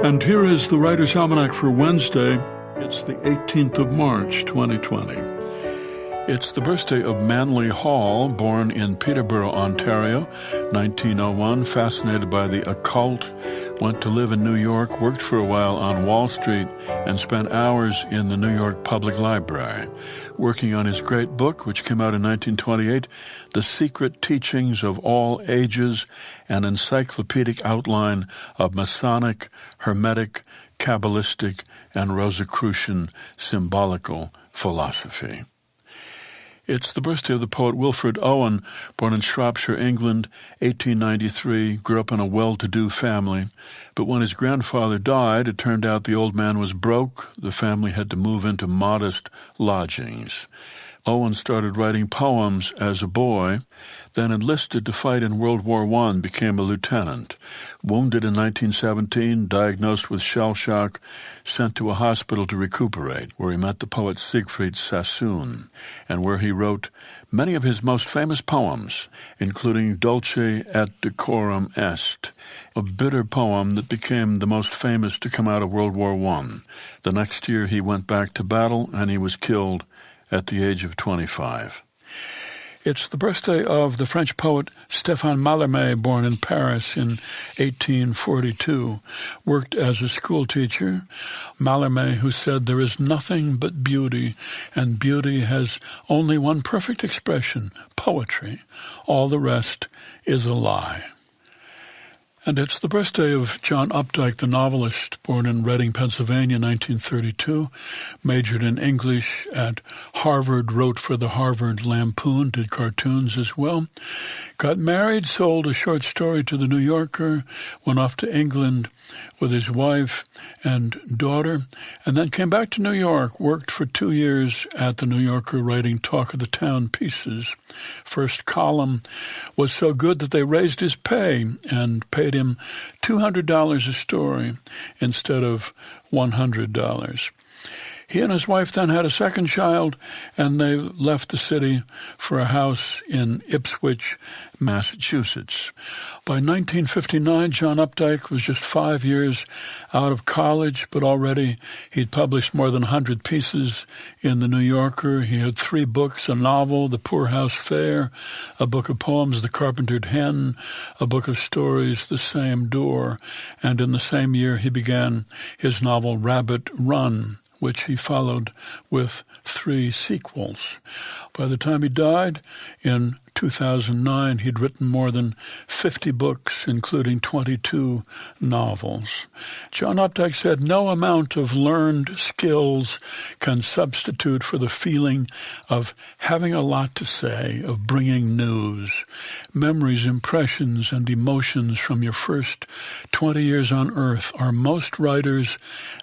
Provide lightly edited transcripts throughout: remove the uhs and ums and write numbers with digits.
And here is the Writer's Almanac for Wednesday. It's the 18th of March, 2020. It's the birthday of Manley Hall, born in Peterborough, Ontario, 1901, fascinated by the occult, went to live in New York, worked for a while on Wall Street, and spent hours in the New York Public Library, working on his great book, which came out in 1928, The Secret Teachings of All Ages, an encyclopedic outline of Masonic, Hermetic, Kabbalistic, and Rosicrucian symbolical philosophy. It's the birthday of the poet Wilfred Owen, born in Shropshire, England, 1893, grew up in a well-to-do family. But when his grandfather died, it turned out the old man was broke. The family had to move into modest lodgings. Owen started writing poems as a boy, then enlisted to fight in World War I, became a lieutenant. Wounded in 1917, diagnosed with shell shock, sent to a hospital to recuperate, where he met the poet Siegfried Sassoon, and where he wrote many of his most famous poems, including Dulce et Decorum Est, a bitter poem that became the most famous to come out of World War I. The next year he went back to battle, and he was killed at the age of 25. It's the birthday of the French poet Stéphane Mallarmé, born in Paris in 1842, worked as a school teacher. Mallarmé, who said, "There is nothing but beauty, and beauty has only one perfect expression, poetry. All the rest is a lie." And it's the birthday of John Updike, the novelist, born in Reading, Pennsylvania, 1932, majored in English at Harvard, wrote for the Harvard Lampoon, did cartoons as well, got married, sold a short story to the New Yorker, went off to England with his wife and daughter, and then came back to New York, worked for 2 years at the New Yorker writing Talk of the Town pieces. First column was so good that they raised his pay and paid him $200 a story instead of $100. He and his wife then had a second child, and they left the city for a house in Ipswich, Massachusetts. By 1959, John Updike was just 5 years out of college, but already he'd published more than 100 pieces in The New Yorker. He had 3 books, a novel, The Poorhouse Fair, a book of poems, The Carpentered Hen, a book of stories, The Same Door, and in the same year he began his novel Rabbit Run, which he followed with 3 sequels. By the time he died in 2009, he'd written more than 50 books, including 22 novels. John Updike said, "No amount of learned skills can substitute for the feeling of having a lot to say, of bringing news, memories, impressions, and emotions from your first 20 years on Earth are most writers'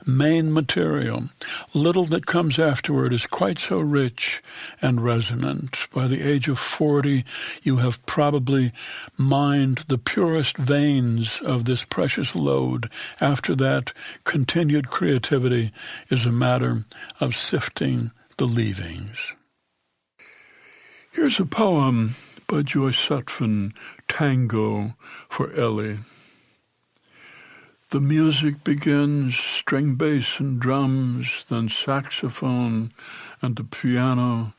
main material. Little that comes afterward is quite so rich and resonant. By the age of 40, you have probably mined the purest veins of this precious load. After that, continued creativity is a matter of sifting the leavings." Here's a poem by Joyce Sutphen, Tango for Ellie. The music begins, string bass and drums, then saxophone and the piano.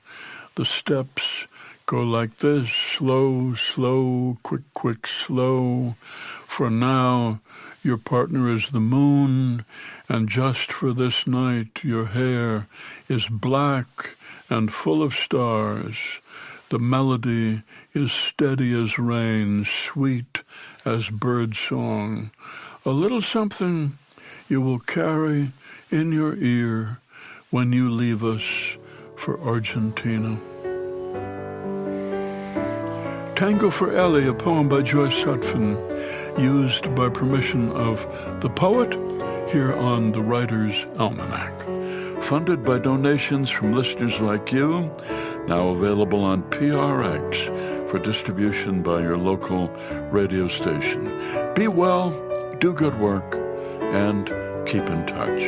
The steps go like this, slow, slow, quick, quick, slow. For now, your partner is the moon, and just for this night, your hair is black and full of stars. The melody is steady as rain, sweet as bird song. A little something you will carry in your ear when you leave us for Argentina. Tango for Ellie, a poem by Joyce Sutphen, used by permission of the poet here on the Writer's Almanac. Funded by donations from listeners like you, now available on PRX for distribution by your local radio station. Be well, do good work, and keep in touch.